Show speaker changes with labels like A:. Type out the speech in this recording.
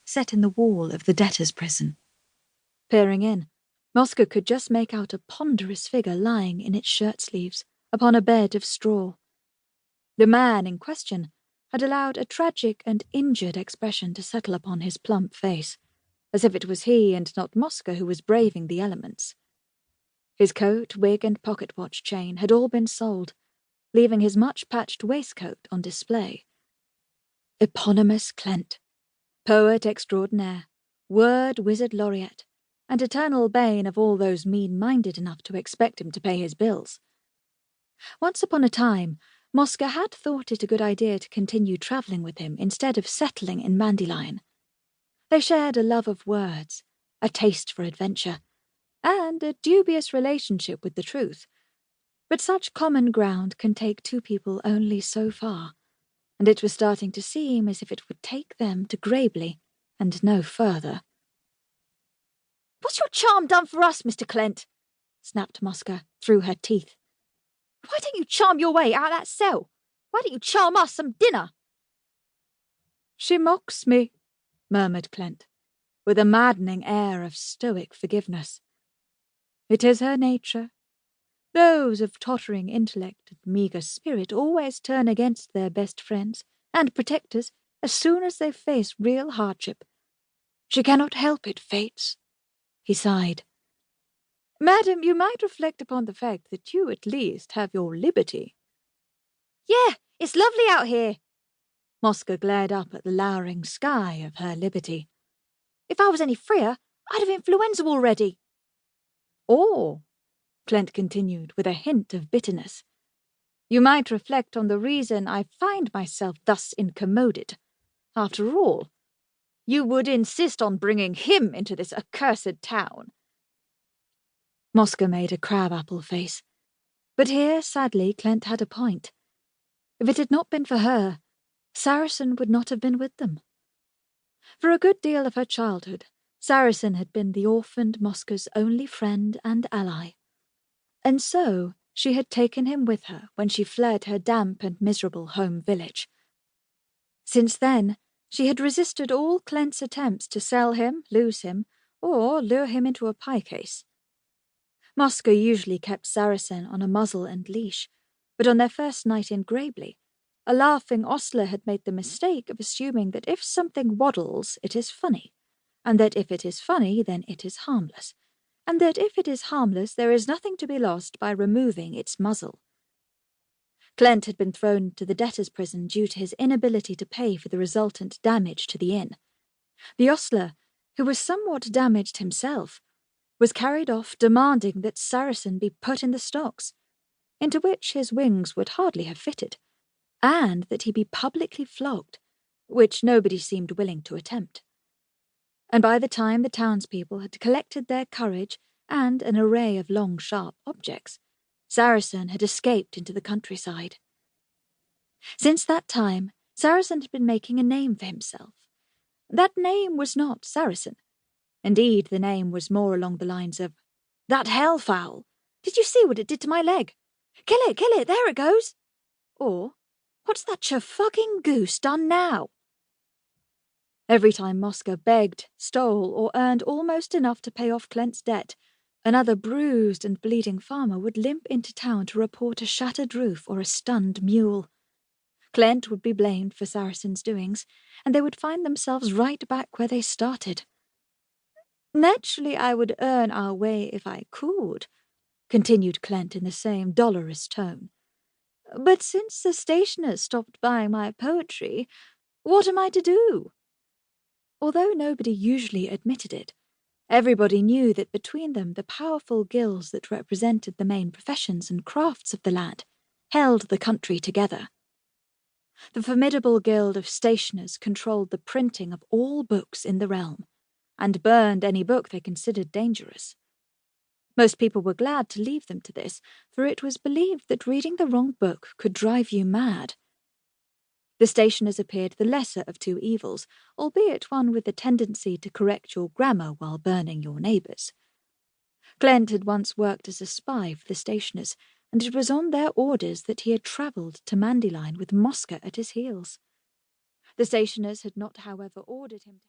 A: set in the wall of the debtor's prison. Peering in, Mosca could just make out a ponderous figure lying in its shirt-sleeves upon a bed of straw. The man in question had allowed a tragic and injured expression to settle upon his plump face, as if it was he and not Mosca who was braving the elements. His coat, wig, and pocket-watch chain had all been sold, leaving his much-patched waistcoat on display. Eponymous Clent, poet extraordinaire, word wizard laureate, and eternal bane of all those mean-minded enough to expect him to pay his bills. Once upon a time, Mosca had thought it a good idea to continue travelling with him instead of settling in Dandelion. They shared a love of words, a taste for adventure, and a dubious relationship with the truth. But such common ground can take two people only so far, and it was starting to seem as if it would take them to Grabley and no further. "What's your charm done for us, Mr. Clent?" snapped Mosca through her teeth. "Why don't you charm your way out of that cell? Why don't you charm us some dinner?" "She mocks me," murmured Clent, with a maddening air of stoic forgiveness. "It is her nature. Those of tottering intellect and meagre spirit always turn against their best friends and protectors as soon as they face real hardship. She cannot help it, Fates." He sighed. "Madam, you might reflect upon the fact that you at least have your liberty." "Yeah, it's lovely out here." Mosca glared up at the lowering sky of her liberty. "If I was any freer, I'd have influenza already." "Or," Clent continued with a hint of bitterness, "you might reflect on the reason I find myself thus incommoded. After all, you would insist on bringing him into this accursed town." Mosca made a crab-apple face. But here, sadly, Clent had a point. If it had not been for her, Saracen would not have been with them. For a good deal of her childhood, Saracen had been the orphaned Mosca's only friend and ally. And so she had taken him with her when she fled her damp and miserable home village. Since then, she had resisted all Clent's attempts to sell him, lose him, or lure him into a pie case. Mosca usually kept Saracen on a muzzle and leash, but on their first night in Grabley, a laughing ostler had made the mistake of assuming that if something waddles, it is funny, and that if it is funny, then it is harmless, and that if it is harmless, there is nothing to be lost by removing its muzzle. Clent had been thrown into the debtor's prison due to his inability to pay for the resultant damage to the inn. The ostler, who was somewhat damaged himself, was carried off demanding that Saracen be put in the stocks, into which his wings would hardly have fitted, and that he be publicly flogged, which nobody seemed willing to attempt. And by the time the townspeople had collected their courage and an array of long, sharp objects, Saracen had escaped into the countryside. Since that time, Saracen had been making a name for himself. That name was not Saracen. Indeed, the name was more along the lines of, "That hellfowl! Did you see what it did to my leg? Kill it, there it goes!" Or, "What's that fucking goose done now?" Every time Mosca begged, stole, or earned almost enough to pay off Clent's debt, another bruised and bleeding farmer would limp into town to report a shattered roof or a stunned mule. Clent would be blamed for Saracen's doings, and they would find themselves right back where they started. "Naturally, I would earn our way if I could," continued Clent in the same dolorous tone. "But since the stationers stopped buying my poetry, what am I to do?" Although nobody usually admitted it, everybody knew that between them the powerful guilds that represented the main professions and crafts of the land held the country together. The formidable guild of stationers controlled the printing of all books in the realm, and burned any book they considered dangerous. Most people were glad to leave them to this, for it was believed that reading the wrong book could drive you mad. The stationers appeared the lesser of two evils, albeit one with the tendency to correct your grammar while burning your neighbours. Clent had once worked as a spy for the stationers, and it was on their orders that he had travelled to Dandelion with Mosca at his heels. The stationers had not, however, ordered him to